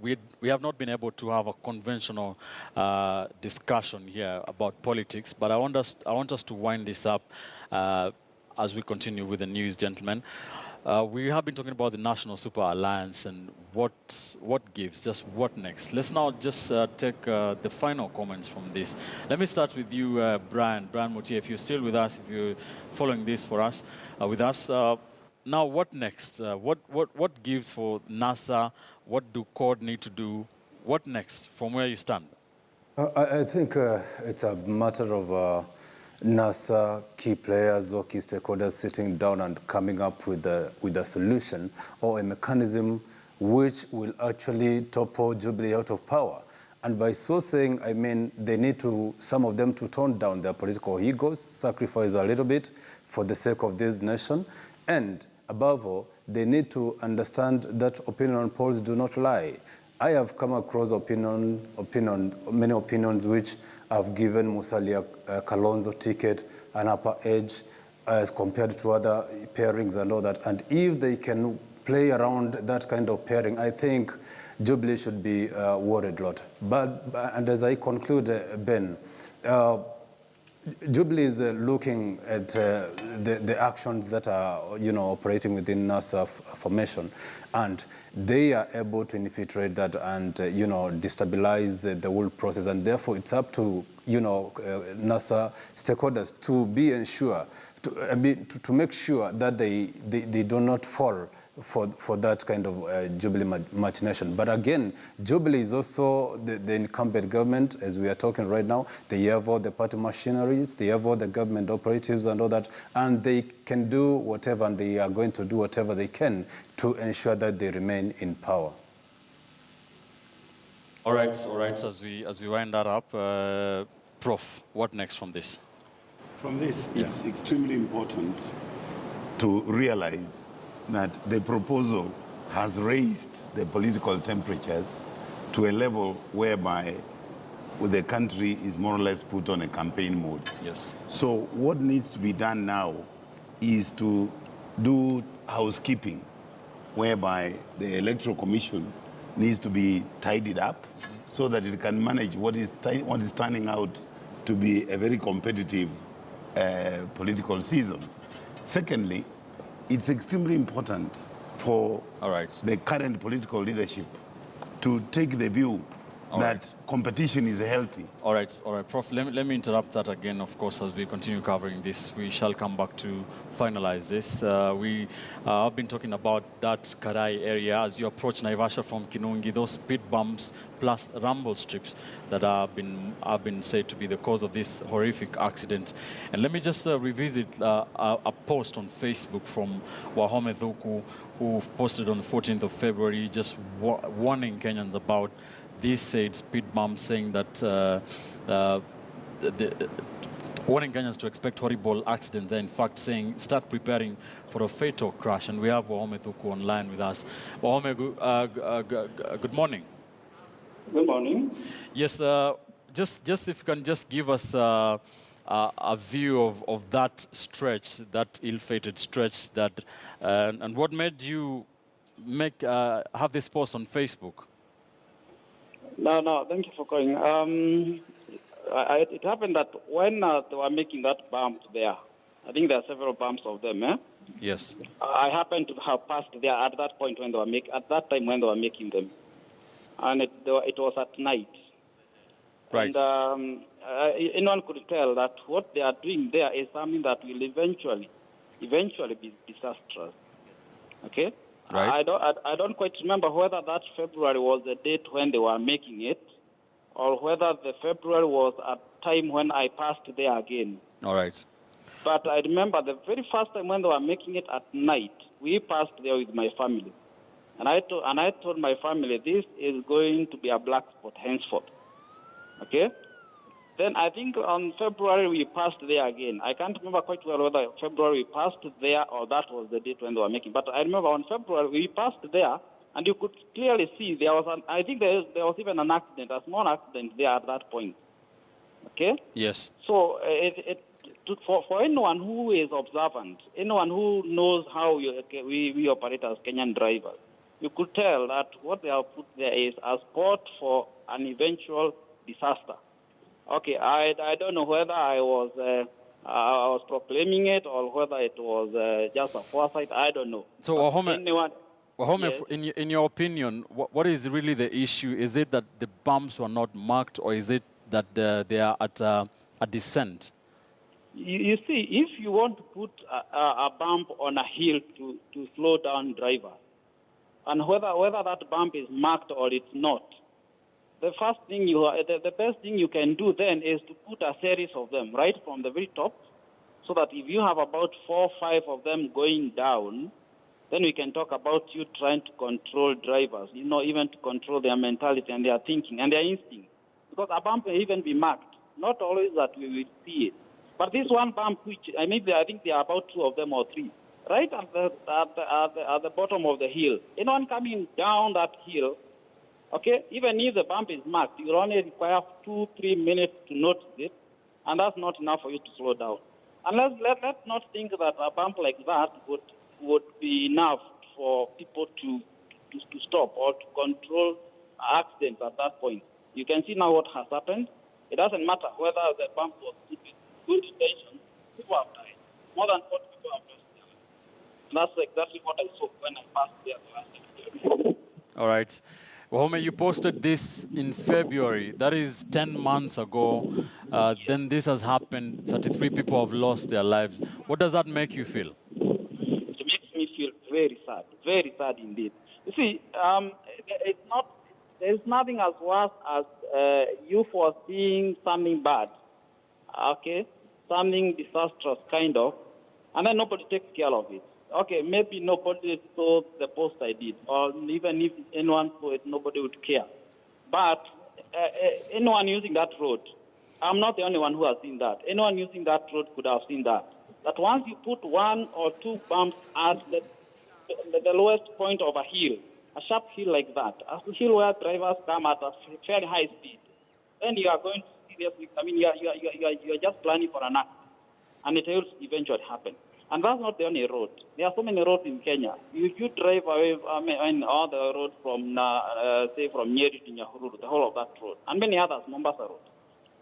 we have not been able to have a conventional discussion here about politics, but I want us to wind this up as we continue with the news, gentlemen. We have been talking about the National Super Alliance and what gives, just what next. Let's now just take the final comments from this. Let me start with you, Brian Moutier, if you're still with us, if you're following this for us, with us. Now, what next? What gives for NASA? What do CORD need to do? What next from where you stand? I think it's a matter of NASA key players or key stakeholders sitting down and coming up with a solution or a mechanism which will actually topple Jubilee out of power. And by so saying, I mean they need to, some of them, to tone down their political egos, sacrifice a little bit for the sake of this nation, and above all, they need to understand that opinion polls do not lie. I have come across many opinions which have given Musalia Kalonzo ticket an upper edge as compared to other pairings and all that. And if they can play around that kind of pairing, I think Jubilee should be worried a lot. And as I conclude, Ben, Jubilee is looking at the actions that are, operating within NASA formation, and they are able to infiltrate that and, destabilize the whole process. And therefore, it's up to, NASA stakeholders to be ensured, to make sure that they do not fall for that kind of Jubilee machination. But again, Jubilee is also the incumbent government, as we are talking right now. They have all the party machineries, they have all the government operatives and all that, and they can do whatever, and they are going to do whatever they can to ensure that they remain in power. All right. So as we wind that up, Prof, what next from this? From this, it's extremely important to realize that the proposal has raised the political temperatures to a level whereby the country is more or less put on a campaign mode. Yes. So what needs to be done now is to do housekeeping, whereby the Electoral Commission needs to be tidied up so that it can manage what is turning out to be a very competitive political season. Secondly, it's extremely important for the current political leadership to take the view that competition is healthy. All right, Prof, let me interrupt that again, of course, as we continue covering this. We shall come back to finalize this. We have been talking about that Karai area as you approach Naivasha from Kinungi, those speed bumps plus rumble strips that have been said to be the cause of this horrific accident. And let me just revisit a post on Facebook from Wahome Thuku, who posted on the 14th of February, just warning Kenyans about this said speed bump, saying that warning Kenyans to expect horrible accidents. They're in fact saying start preparing for a fatal crash. And we have Wahome Thuku online with us. Wahome, good morning. Good morning. Yes, just if you can just give us a view of that stretch, that ill-fated stretch, that and what made you have this post on Facebook? No, thank you for calling. It happened that when they were making that bump there, I think there are several bumps of them, eh? Yes. I happened to have passed there at that point when they were making them. And it was at night. Right. And anyone could tell that what they are doing there is something that will eventually be disastrous. Okay? Right. I don't quite remember whether that February was the date when they were making it, or whether the February was a time when I passed there again. All right. But I remember the very first time when they were making it at night, we passed there with my family. And I told my family, this is going to be a black spot henceforth. Okay? Then I think on February we passed there again. I can't remember quite well whether February we passed there or that was the date when they were making. But I remember on February we passed there, and you could clearly see there was I think there was even an accident, a small accident there at that point. Okay? Yes. So for anyone who is observant, anyone who knows how we operate as Kenyan drivers, you could tell that what they have put there is a spot for an eventual disaster. Okay, I don't know whether I was proclaiming it or whether it was just a foresight. I don't know. So, But Wahome, anyone, yes. in your opinion, what is really the issue? Is it that the bumps were not marked, or is it that they are at a descent? You see, if you want to put a bump on a hill to slow down drivers, and whether that bump is marked or it's not, the best thing you can do then is to put a series of them right from the very top, so that if you have about 4 or 5 of them going down, then we can talk about you trying to control drivers, even to control their mentality and their thinking and their instinct. Because a bump may even be marked, not always that we will see it. But this one bump, which I think there are about 2 of them or 3, right at the bottom of the hill. Anyone coming down that hill, okay, even if the bump is marked, you only require 2-3 minutes to notice it, and that's not enough for you to slow down. And let's not think that a bump like that would be enough for people to stop or to control accidents at that point. You can see now what has happened. It doesn't matter whether the bump was put with good intention. People have died. More than 40 people have lost their lives. And that's exactly what I saw when I passed there the last day. All right. Wahome, you posted this in February. That is 10 months ago. Then this has happened. 33 people have lost their lives. What does that make you feel? It makes me feel very sad indeed. You see, there's nothing as worse as you foreseeing something bad, okay, something disastrous kind of, and then nobody takes care of it. Okay, maybe nobody saw the post I did, or even if anyone saw it, nobody would care. But anyone using that road, I'm not the only one who has seen that. Anyone using that road could have seen that. That once you put 1 or 2 bumps at the lowest point of a hill, a sharp hill like that, a hill where drivers come at a fairly high speed, then you are going to seriously, you are just planning for an accident, and it will eventually happen. And that's not the only road. There are so many roads in Kenya. You drive away, all the roads from, say, from Nyeri to Nyahururu, the whole of that road, and many others, Mombasa Road.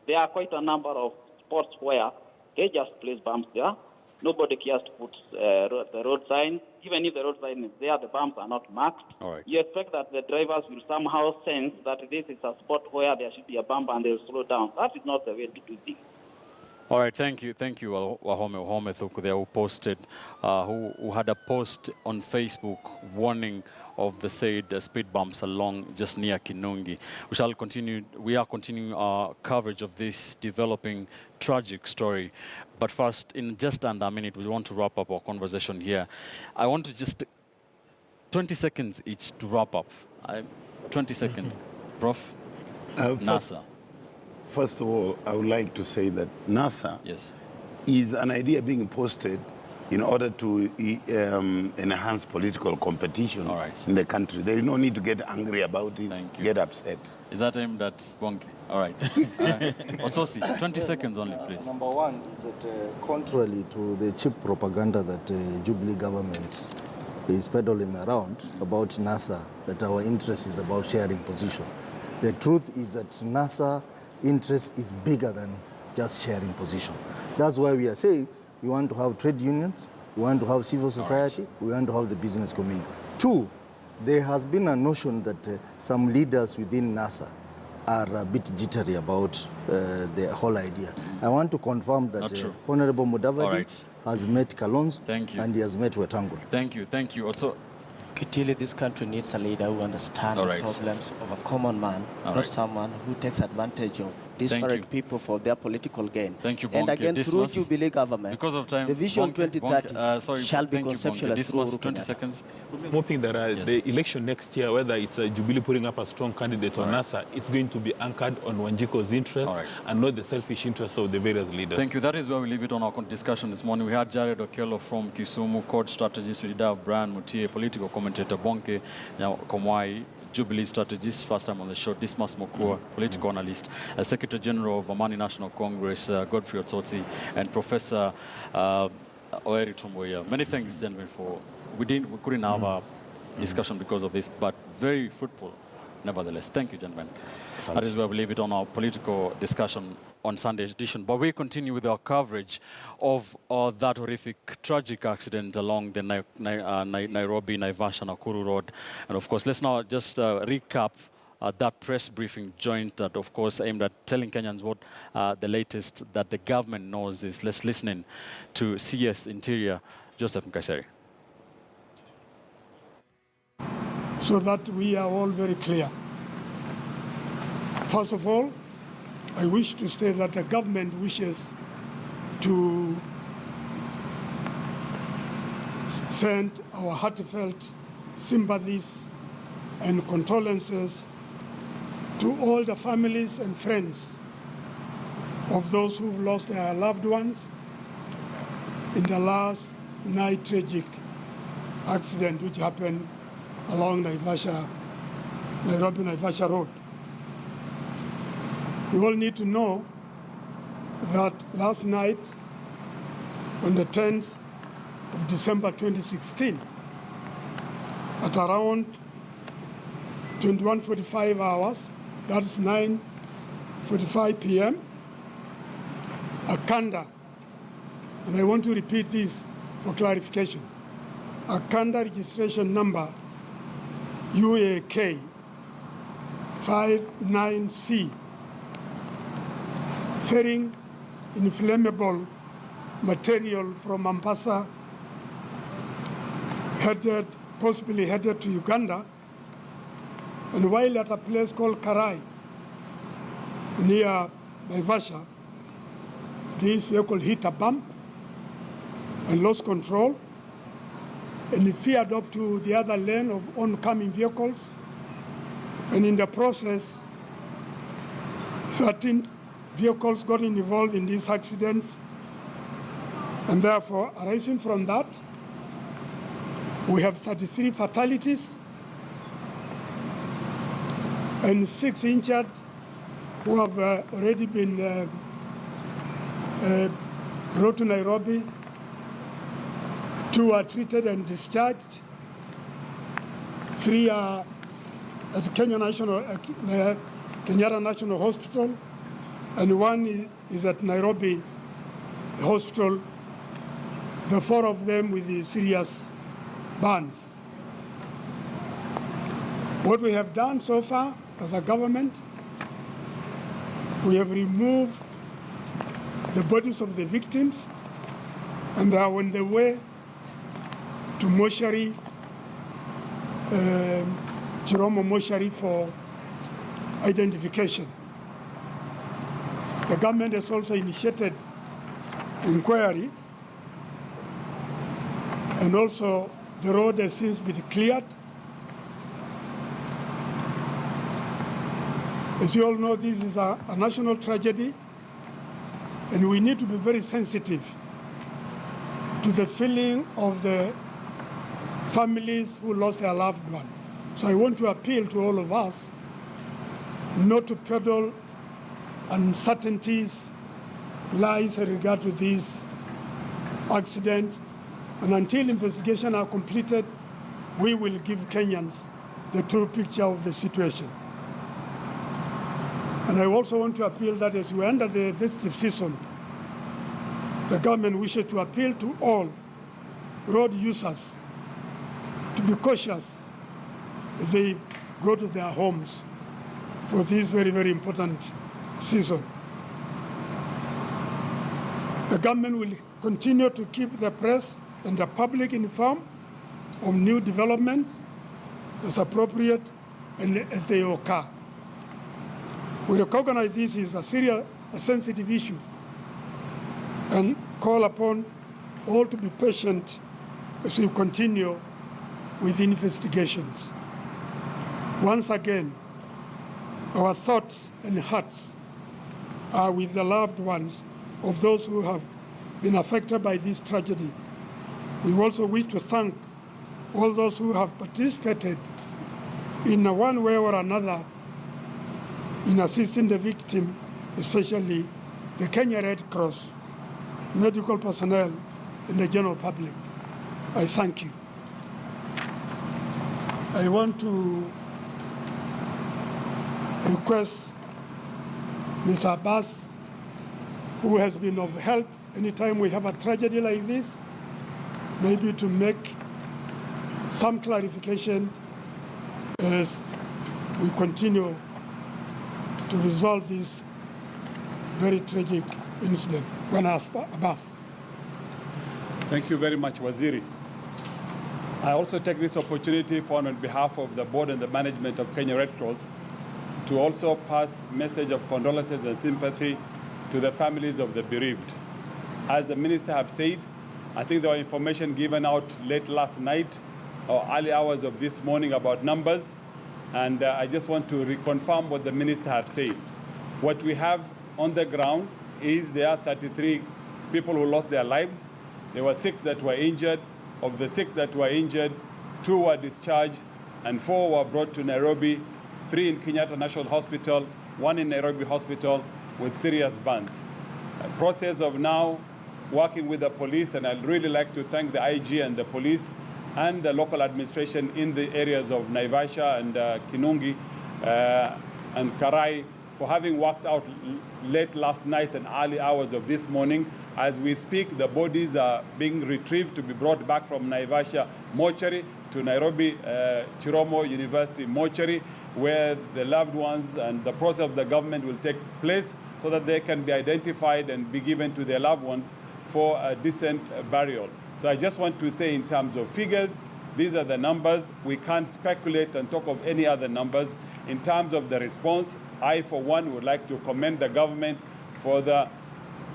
There are quite a number of spots where they just place bumps there. Nobody cares to put the road sign. Even if the road sign is there, the bumps are not marked. All right. You expect that the drivers will somehow sense that this is a spot where there should be a bump and they'll slow down. That is not the way to do things. All right, thank you, Wahome Thuku there, who posted, who had a post on Facebook warning of the said speed bumps along just near Kinungi. We are continuing our coverage of this developing tragic story. But first, in just under a minute, we want to wrap up our conversation here. I want to just 20 seconds each to wrap up. 20 seconds, Prof. NASA. First of all, I would like to say that NASA is an idea being posted in order to enhance political competition in the country. There is no need to get angry about it, get upset. Is that aimed at Bonke? All right. Ososi, 20 seconds only, please. Number one is that contrary to the cheap propaganda that Jubilee government is peddling around about NASA, that our interest is about sharing position. The truth is that NASA interest is bigger than just sharing position. That's why we are saying we want to have trade unions, we want to have civil society, we want to have the business community. 2, there has been a notion that some leaders within NASA are a bit jittery about the whole idea. I want to confirm that Honorable Mudavadi has met Kalonzo and he has met Wetangula. Thank you. Also, Kitili, this country needs a leader who understands the problems of a common man, not someone who takes advantage of disparate people for their political gain. Thank you, Bonke. And again, through Jubilee government, because of time, the Vision 2030 shall be conceptualized. This was 20 seconds. I'm hoping that the election next year, whether it's Jubilee putting up a strong candidate or NASA, it's going to be anchored on Wanjiko's interest and not the selfish interests of the various leaders. Thank you. That is where we leave it on our discussion this morning. We had Jared Okello from Kisumu, court strategist. We did have Brian Mutie, political commentator, Bonke, Komwai, Jubilee strategist, first time on the show, Dismas Mokua, political analyst, Secretary General of Amani National Congress, Godfrey Otsotsi, and Professor Oeri Tumboya. Many thanks, gentlemen, for we couldn't have a discussion because of this, but very fruitful nevertheless. Thank you, gentlemen. That is where we leave it on our political discussion on Sunday's edition. But we continue with our coverage of that horrific, tragic accident along the Nairobi, Naivasha, Nakuru Road. And of course, let's now just recap that press briefing joint that, of course, aimed at telling Kenyans what the latest that the government knows is. Let's listen in to CS Interior, Joseph Nkasheri. So that we are all very clear. First of all, I wish to state that the government wishes to send our heartfelt sympathies and condolences to all the families and friends of those who've lost their loved ones in the last night tragic accident which happened along Nairobi-Naivasha Road. We all need to know that last night, on the 10th of December 2016, at around 21:45 hours, that's 9:45 p.m., a Kanda, and I want to repeat this for clarification, a Kanda registration number UAK 59C, ferrying inflammable material from Mombasa, possibly headed to Uganda, and while at a place called Karai, near Naivasha, this vehicle hit a bump and lost control, and it veered up to the other lane of oncoming vehicles, and in the process, 13 vehicles got involved in these accidents, and therefore, arising from that, we have 33 fatalities and 6 injured who have already been brought to Nairobi. 2 are treated and discharged. 3 are at Kenyatta National Hospital, and 1 is at Nairobi Hospital, the 4 of them with the serious burns. What we have done so far as a government, we have removed the bodies of the victims, and they are on the way to mortuary, Chiromo mortuary for identification. The government has also initiated inquiry, and also the road has since been cleared. As you all know, this is a national tragedy, and we need to be very sensitive to the feeling of the families who lost their loved one. So I want to appeal to all of us not to peddle uncertainties, lies in regard to this accident, and until investigations are completed, we will give Kenyans the true picture of the situation. And I also want to appeal that as we enter the festive season, the government wishes to appeal to all road users to be cautious as they go to their homes for this very, very important season. The government will continue to keep the press and the public informed of new developments as appropriate and as they occur. We recognize this is a sensitive issue, and call upon all to be patient as we continue with investigations. Once again, our thoughts and hearts are with the loved ones of those who have been affected by this tragedy. We also wish to thank all those who have participated in one way or another in assisting the victim, especially the Kenya Red Cross, medical personnel, and the general public. I thank you. I want to request Mr. Abbas, who has been of help anytime we have a tragedy like this, maybe to make some clarification as we continue to resolve this very tragic incident. Abbas. Thank you very much, Waziri. I also take this opportunity on behalf of the board and the management of Kenya Red Cross to also pass a message of condolences and sympathy to the families of the bereaved. As the minister have said, I think there was information given out late last night or early hours of this morning about numbers, and I just want to reconfirm what the minister have said. What we have on the ground is there are 33 people who lost their lives. There were 6 that were injured. Of the 6 that were injured, 2 were discharged and 4 were brought to Nairobi, 3 in Kenyatta National Hospital, 1 in Nairobi Hospital with serious burns. A process of now working with the police, and I'd really like to thank the IG and the police and the local administration in the areas of Naivasha and Kinungi and Karai for having worked out late last night and early hours of this morning. As we speak, the bodies are being retrieved to be brought back from Naivasha mortuary to Nairobi Chiromo University mortuary, where the loved ones and the process of the government will take place so that they can be identified and be given to their loved ones for a decent burial. So I just want to say in terms of figures, these are the numbers. We can't speculate and talk of any other numbers. In terms of the response, I, for one, would like to commend the government for the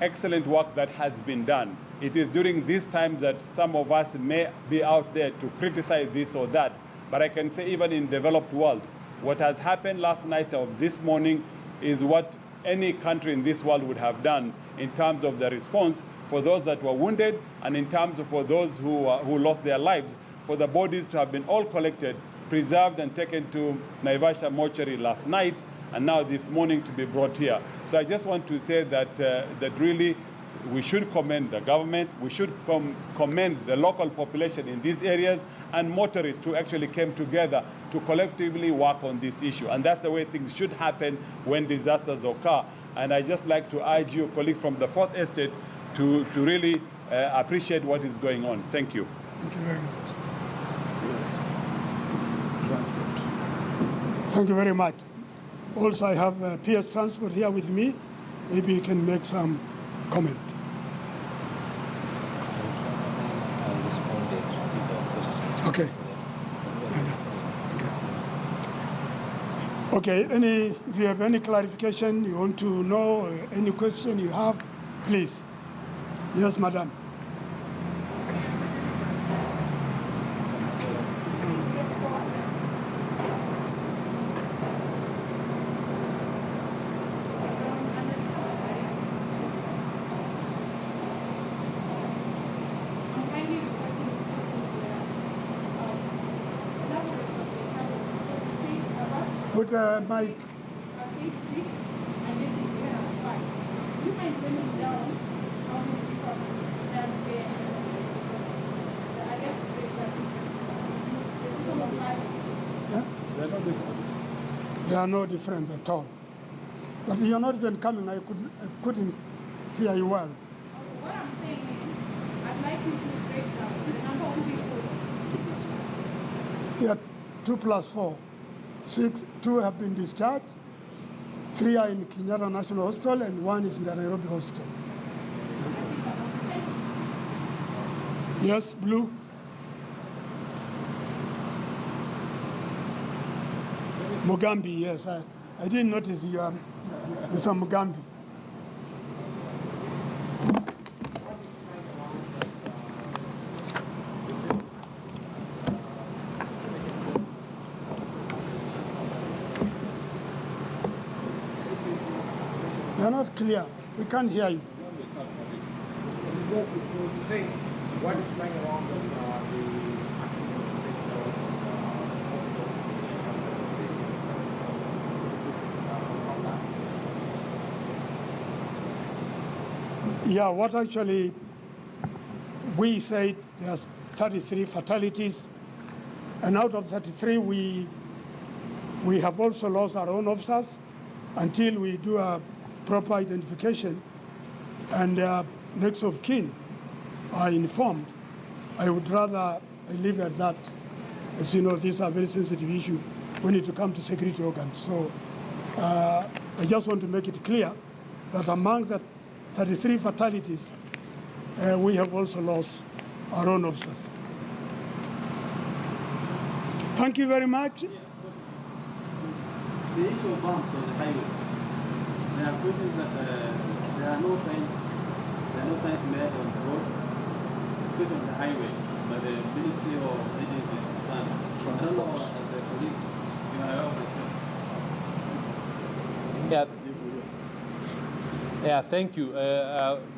excellent work that has been done. It is during these times that some of us may be out there to criticize this or that, but I can say even in developed world, what has happened last night or this morning is what any country in this world would have done in terms of the response for those that were wounded and in terms of for those who lost their lives, for the bodies to have been all collected, preserved and taken to Naivasha mortuary last night, and now this morning to be brought here. So I just want to say that that really we should commend the government, we should commend the local population in these areas and motorists who actually came together to collectively work on this issue. And that's the way things should happen when disasters occur. And I just like to urge you, colleagues from the 4th Estate, to really appreciate what is going on. Thank you. Thank you very much. Thank you very much. Also, I have PS Transport here with me. Maybe you can make some comment. I responded to the questions. Okay. Okay. If you have any clarification you want to know, any question you have, please. Yes, madam. Put a mic. There are no difference at all. But you're not even coming. I couldn't hear you well. What I'm saying is, I'd like you to break down the number of people. Yeah, 2 plus 4. 6, 2 have been discharged, 3 are in Kenyatta National Hospital, and 1 is in the Nairobi Hospital. Yes, Blue? Mugambi, yes. I didn't notice you are Mr. Mugambi. You're not clear. We can't hear you. What is going on with the accident? Yeah, what actually we said there's 33 fatalities And out of 33, we have also lost our own officers until we do a proper identification and next of kin are informed. I would rather leave it at that. As you know, these are very sensitive issues when it comes to security organs. So I just want to make it clear that among the 33 fatalities, we have also lost our own officers. Thank you very much. The issue of bumps on the highway, there are questions that there are no signs made on the road, especially on the highway, by the ministry or agency concerned. I don't know, as the police, you are aware of that. Yeah, thank you.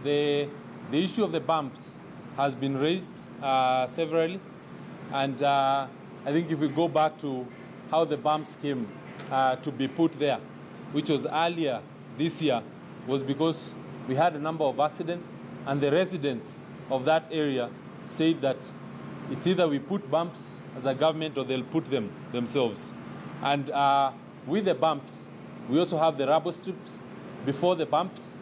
The issue of the bumps has been raised severally, and I think if we go back to how the bumps came to be put there, which was earlier this year, was because we had a number of accidents, and the residents of that area said that it's either we put bumps as a government or they'll put them themselves. And with the bumps, we also have the rubber strips before the bumps.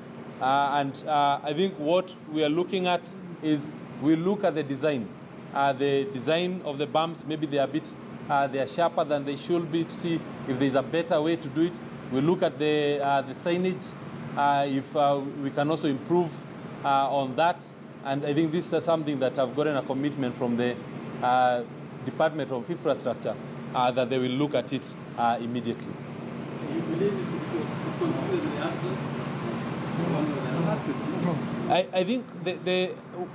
I think what we are looking at is we look at the design. The design of the bumps, maybe they are a bit, they are sharper than they should be, to see if there's a better way to do it. We look at the signage, if we can also improve on that. And I think this is something that I've gotten a commitment from the Department of Infrastructure that they will look at it immediately. You believe it contributes to the accident? I think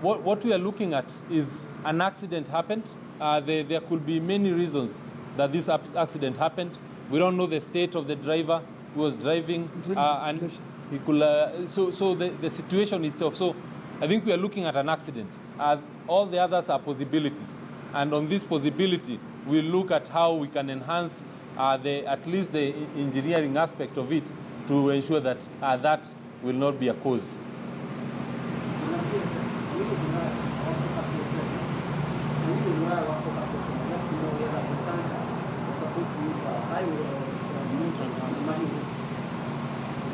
what we are looking at is an accident happened. There could be many reasons that this accident happened. We don't know the state of the driver who was driving, and he could. So the situation itself. So I think we are looking at an accident. All the others are possibilities, and on this possibility, we look at how we can enhance at least the engineering aspect of it to ensure that that will not be a cause.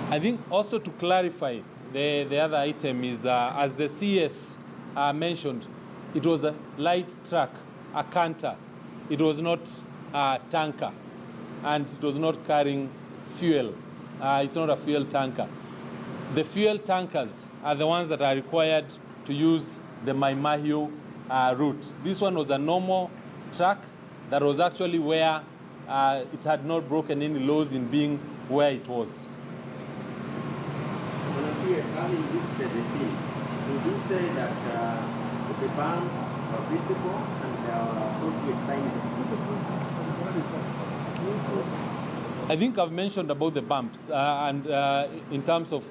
I think also to clarify, the other item is, as the CS mentioned, it was a light truck, a canter. It was not a tanker, and it was not carrying fuel. It's not a fuel tanker. The fuel tankers are the ones that are required to use the Mai Mahiu route. This one was a normal truck that was actually where it had not broken any laws in being where it was. Having visited the scene, would you say that the bumps are visible and they are appropriate signage? I think I've mentioned about the bumps and in terms of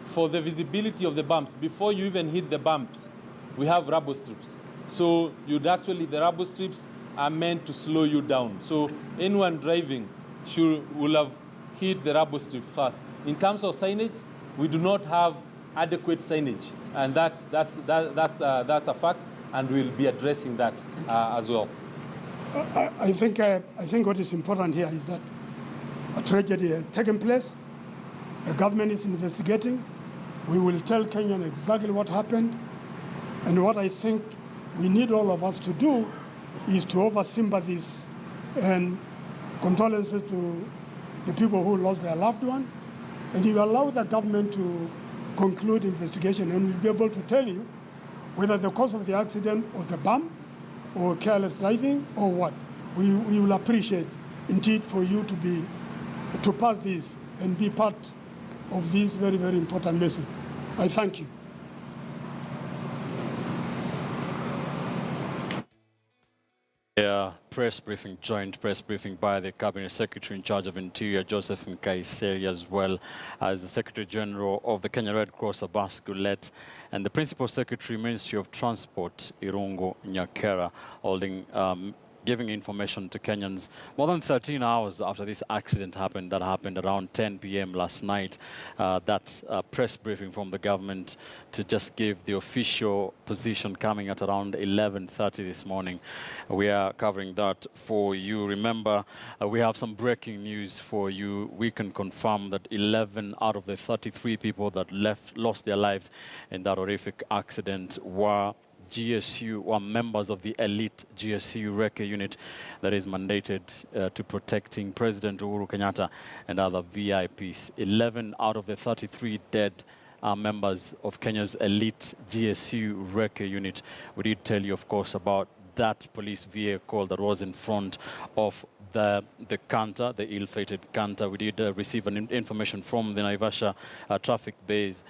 for the visibility of the bumps, before you even hit the bumps, we have rubber strips. So the rubber strips are meant to slow you down. So anyone driving will have hit the rubber strip first. In terms of signage, we do not have adequate signage, and that's a fact, and we'll be addressing that as well. I think what is important here is that a tragedy has taken place. The government is investigating. We will tell Kenyan exactly what happened, and what I think we need all of us to do is to offer sympathies and condolences to the people who lost their loved one. And you allow the government to conclude investigation, and we'll be able to tell you whether the cause of the accident was the bump or careless driving or what. We will appreciate indeed for you to pass this and be part of this very, very important message. I thank you. Joint press briefing by the Cabinet Secretary in charge of Interior, Joseph Nkaiseri, as well as the Secretary General of the Kenya Red Cross, Abbas Gulet, and the Principal Secretary, Ministry of Transport, Irungu Nyakera, holding giving information to Kenyans more than 13 hours after this accident happened, that happened around 10 p.m. last night. That press briefing from the government to just give the official position coming at around 11:30 this morning. We are covering that for you. Remember, we have some breaking news for you. We can confirm that 11 out of the 33 people that lost their lives in that horrific accident were members of the elite GSU Recce unit that is mandated to protecting President Uhuru Kenyatta and other VIPs. 11 out of the 33 dead are members of Kenya's elite GSU Recce unit. We did tell you, of course, about that police vehicle that was in front of the canter, the ill-fated canter. We did receive an information from the Naivasha traffic base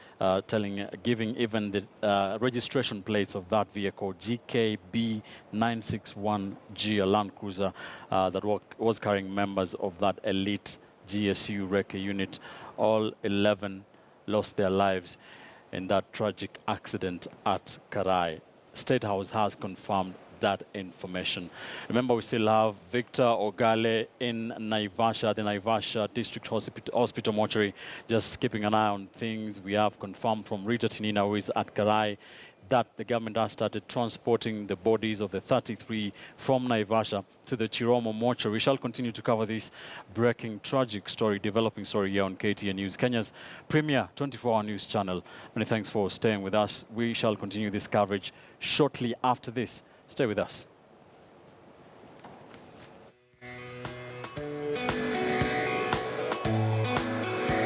giving even the registration plates of that vehicle, GKB961G, a Land Cruiser that was carrying members of that elite GSU Recce unit. All 11 lost their lives in that tragic accident at Karai. State House has confirmed that information. Remember, we still have Victor Ogale in Naivasha, the Naivasha District Hospital mortuary, just keeping an eye on things. We have confirmed from Rita Tinina, who is at Karai, that the government has started transporting the bodies of the 33 from Naivasha to the Chiromo mortuary. We shall continue to cover this breaking, tragic story, developing story here on KTN News, Kenya's premier 24-hour news channel. Many thanks for staying with us. We shall continue this coverage shortly after this. Stay with us.